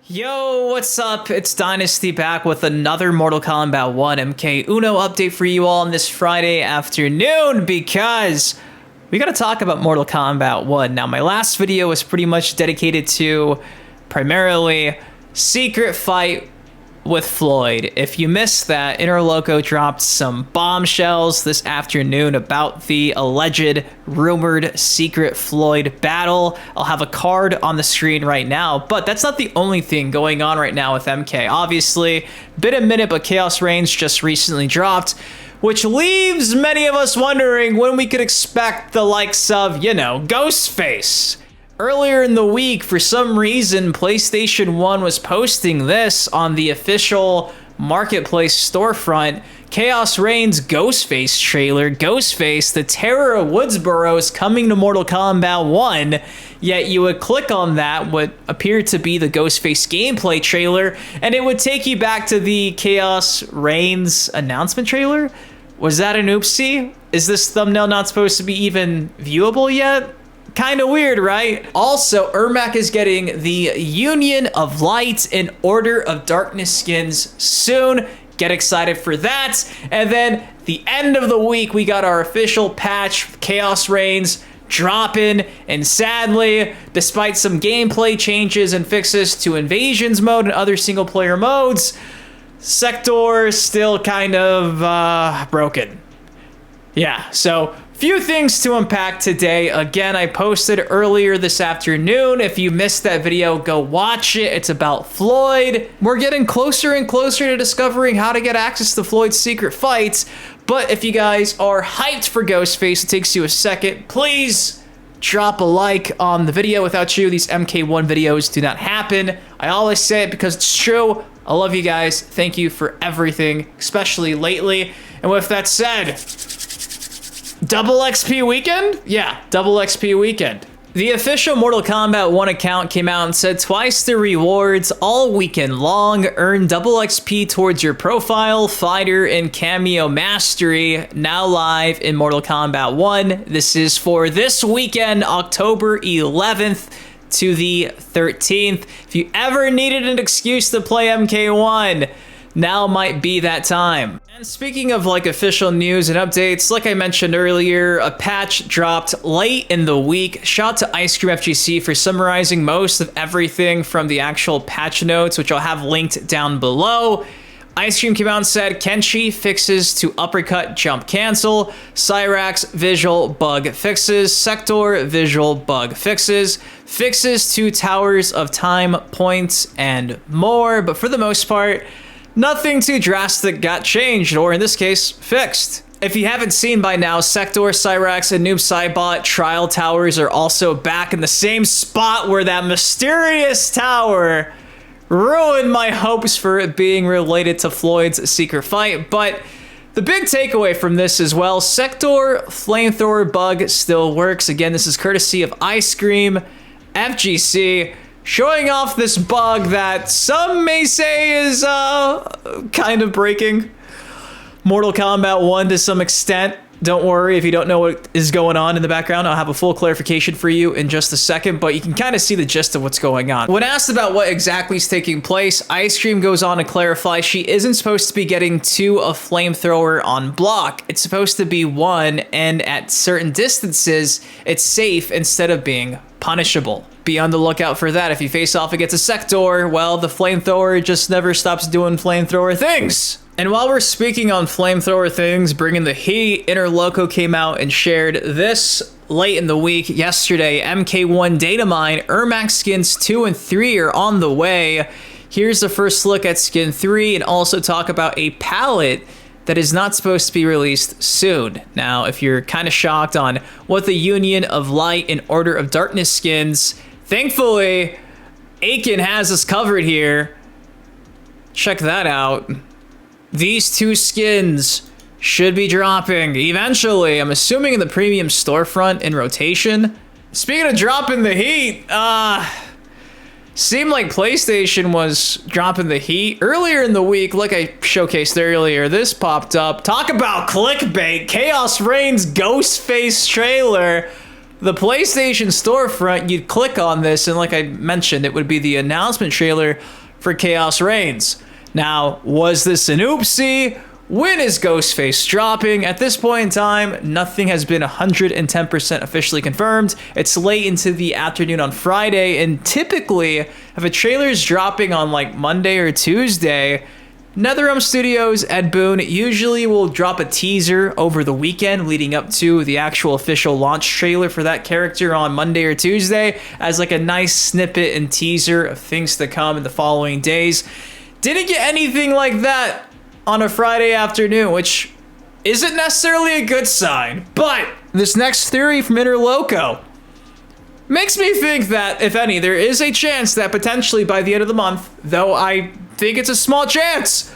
Yo, what's up? It's Dynasty back with another Mortal Kombat 1 MK1 update for you all on this Friday afternoon because we gotta talk about Mortal Kombat 1. Now, my last video was pretty much dedicated to primarily Secret Fight with Floyd. If you missed that, Interloko dropped some bombshells this afternoon about the alleged, rumored Secret Floyd battle. I'll have a card on the screen right now, but that's not the only thing going on right now with MK. Obviously, been a minute, but Chaos Reigns just recently dropped, which leaves many of us wondering when we could expect the likes of, you know, Ghostface. Earlier in the week, for some reason, PlayStation 1 was posting this on the official Marketplace storefront. Chaos Reigns Ghostface trailer. Ghostface, the terror of Woodsboro, is coming to Mortal Kombat 1. Yet you would click on that, what appeared to be the Ghostface gameplay trailer, and it would take you back to the Chaos Reigns announcement trailer? Was that an oopsie? Is this thumbnail not supposed to be even viewable yet? Kind of weird, right? Also, Ermac is getting the Union of Light and Order of Darkness skins soon. Get excited for that. And then the end of the week, we got our official patch, Chaos Reigns, dropping. And sadly, despite some gameplay changes and fixes to Invasions mode and other single player modes, Sector still kind of broken. Yeah, so few things to unpack today. Again, I posted earlier this afternoon. If you missed that video, go watch it. It's about Floyd. We're getting closer and closer to discovering how to get access to Floyd's secret fights. But if you guys are hyped for Ghostface, it takes you a second. Please drop a like on the video. Without you, these MK1 videos do not happen. I always say it because it's true. I love you guys. Thank you for everything, especially lately. And with that said, double XP weekend? Yeah, double XP weekend. The official Mortal Kombat 1 account came out and said twice the rewards all weekend long. Earn double XP towards your profile, fighter, and Kameo mastery. Now live in Mortal Kombat 1. This is for this weekend, October 11th to the 13th. If you ever needed an excuse to play MK1, now might be that time. And speaking of like official news and updates, like I mentioned earlier, a patch dropped late in the week. Shout out to iScreamFGC for summarizing most of everything from the actual patch notes, which I'll have linked down below. iScream came out and said Kenshi fixes to uppercut jump cancel, Cyrax visual bug fixes, Sector visual bug fixes, fixes to Towers of Time points, and more. But for the most part, nothing too drastic got changed, or in this case, fixed. If you haven't seen by now, Sector, Cyrax, and Noob Saibot trial towers are also back in the same spot where that mysterious tower ruined my hopes for it being related to Floyd's secret fight. But the big takeaway from this as well, Sector flamethrower bug still works. Again, this is courtesy of iScreamFGC, showing off this bug that some may say is kind of breaking Mortal Kombat 1 to some extent. Don't worry if you don't know what is going on in the background. I'll have a full clarification for you in just a second, but you can kind of see the gist of what's going on. When asked about what exactly is taking place, iScream goes on to clarify she isn't supposed to be getting 2 of flamethrower on block. It's supposed to be 1, and at certain distances, it's safe instead of being punishable. Be on the lookout for that. If you face off against a Sector, well, the flamethrower just never stops doing flamethrower things. And while we're speaking on flamethrower things, bringing the heat, Interloko came out and shared this late in the week. Yesterday, MK1 data mine, Ermac Skins 2 and 3 are on the way. Here's the first look at Skin 3 and also talk about a palette that is not supposed to be released soon. Now, if you're kind of shocked on what the Union of Light and Order of Darkness skins, thankfully, Aiken has us covered here. Check that out. These 2 skins should be dropping eventually. I'm assuming in the premium storefront in rotation. Speaking of dropping the heat, seemed like PlayStation was dropping the heat earlier in the week. Like I showcased earlier, this popped up. Talk about clickbait. Chaos Reigns Ghostface trailer. the PlayStation storefront, you'd click on this, and like I mentioned, it would be the announcement trailer for Chaos Reigns. Now, was this an oopsie? When is Ghostface dropping? At this point in time, nothing has been 110% officially confirmed. It's late into the afternoon on Friday, and typically, if a trailer is dropping on like Monday or Tuesday, NetherRealm Studios, Ed Boon, usually will drop a teaser over the weekend leading up to the actual official launch trailer for that character on Monday or Tuesday as like a nice snippet and teaser of things to come in the following days. Didn't get anything like that on a Friday afternoon, which isn't necessarily a good sign. But this next theory from Interloko makes me think that, if any, there is a chance that potentially by the end of the month, though I think it's a small chance,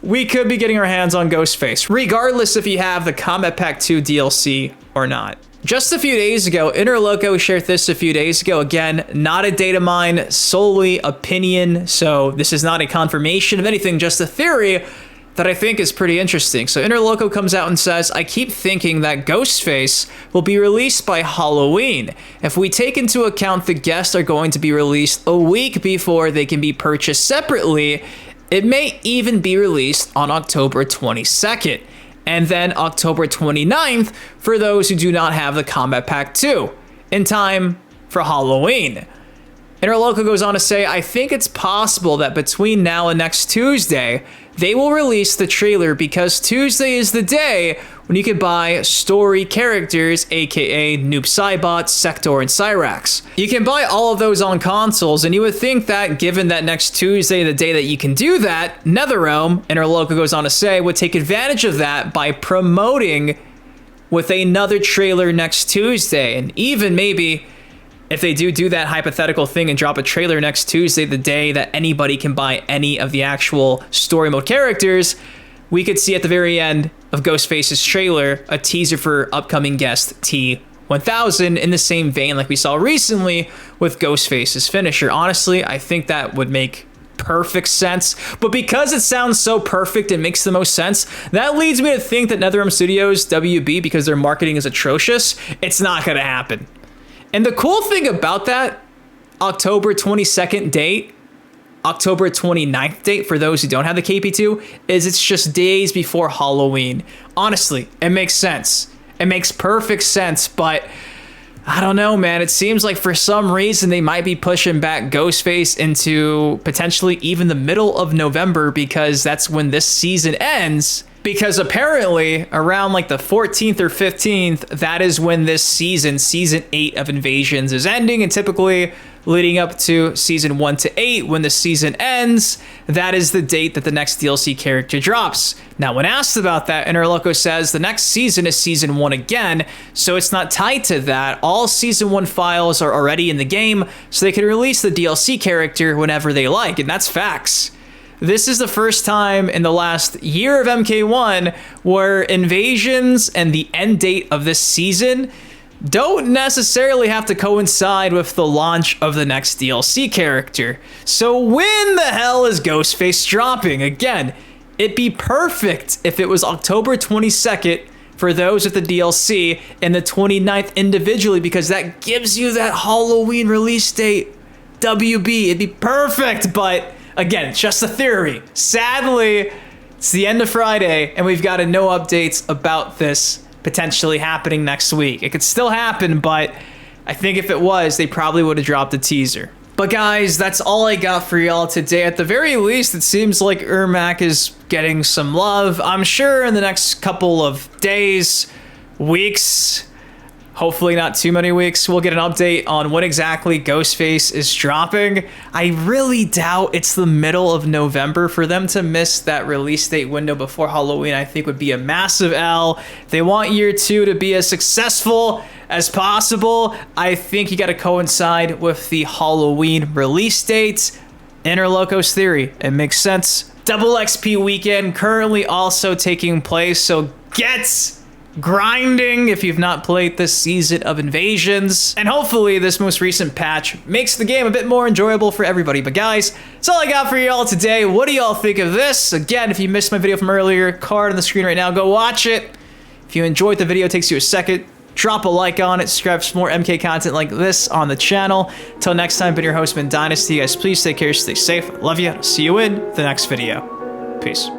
we could be getting our hands on Ghostface, regardless if you have the Kombat Pack 2 DLC or not. Just a few days ago, Interloko shared this a few days ago. Again, not a data mine, solely opinion, so this is not a confirmation of anything, just a theory that I think is pretty interesting. So Interloko comes out and says, I keep thinking that Ghostface will be released by Halloween. If we take into account the guests are going to be released a week before they can be purchased separately, it may even be released on October 22nd, and then October 29th for those who do not have the Kombat Pack 2, in time for Halloween. Interloko goes on to say, I think it's possible that between now and next Tuesday, they will release the trailer because Tuesday is the day when you can buy story characters, aka Noob Saibot, Sector, and Cyrax. You can buy all of those on consoles, and you would think that given that next Tuesday, the day that you can do that, NetherRealm, Interloko goes on to say, would take advantage of that by promoting with another trailer next Tuesday, and even maybe if they do that hypothetical thing and drop a trailer next Tuesday, the day that anybody can buy any of the actual story mode characters, we could see at the very end of Ghostface's trailer a teaser for upcoming guest T1000 in the same vein like we saw recently with Ghostface's finisher. Honestly, I think that would make perfect sense, but because it sounds so perfect and makes the most sense, that leads me to think that NetherRealm Studios, WB, because their marketing is atrocious, it's not going to happen. And the cool thing about that October 22nd date, October 29th date for those who don't have the KP2 is it's just days before Halloween. Honestly, it makes sense. It makes perfect sense, but I don't know, man. It seems like for some reason they might be pushing back Ghostface into potentially even the middle of November because that's when this season ends. Because apparently around like the 14th or 15th, that is when this season 8 of Invasions is ending, and typically leading up to season 1 to 8, when the season ends, that is the date that the next DLC character drops. Now, when asked about that, Interloko says the next season is season 1 again, so it's not tied to that. All season 1 files are already in the game, so they can release the DLC character whenever they like, and that's facts. This is the first time in the last year of MK1 where Invasions and the end date of this season don't necessarily have to coincide with the launch of the next DLC character. So when the hell is Ghostface dropping? Again, it'd be perfect if it was October 22nd for those with the DLC and the 29th individually, because that gives you that Halloween release date. WB, it'd be perfect, but again, it's just a theory. Sadly, it's the end of Friday, and we've got no updates about this potentially happening next week. It could still happen, but I think if it was, they probably would have dropped a teaser. But guys, that's all I got for y'all today. At the very least, it seems like Ermac is getting some love. I'm sure in the next couple of days, weeks, hopefully not too many weeks, we'll get an update on when exactly Ghostface is dropping. I really doubt it's the middle of November. For them to miss that release date window before Halloween, I think would be a massive L. If they want year 2 to be as successful as possible, I think you got to coincide with the Halloween release date. Interloko's theory, it makes sense. Double XP weekend currently also taking place, so get grinding if you've not played this season of Invasions, and hopefully this most recent patch makes the game a bit more enjoyable for everybody. But guys, that's all I got for y'all today. What do y'all think of this? Again, if you missed my video from earlier, card on the screen right now, go watch it. If you enjoyed the video, it takes you a second, drop a like on it, subscribe for more MK content like this on the channel. Till next time, been your host, Dynasty. Guys, please take care, stay safe. Love you. See you in the next video. Peace.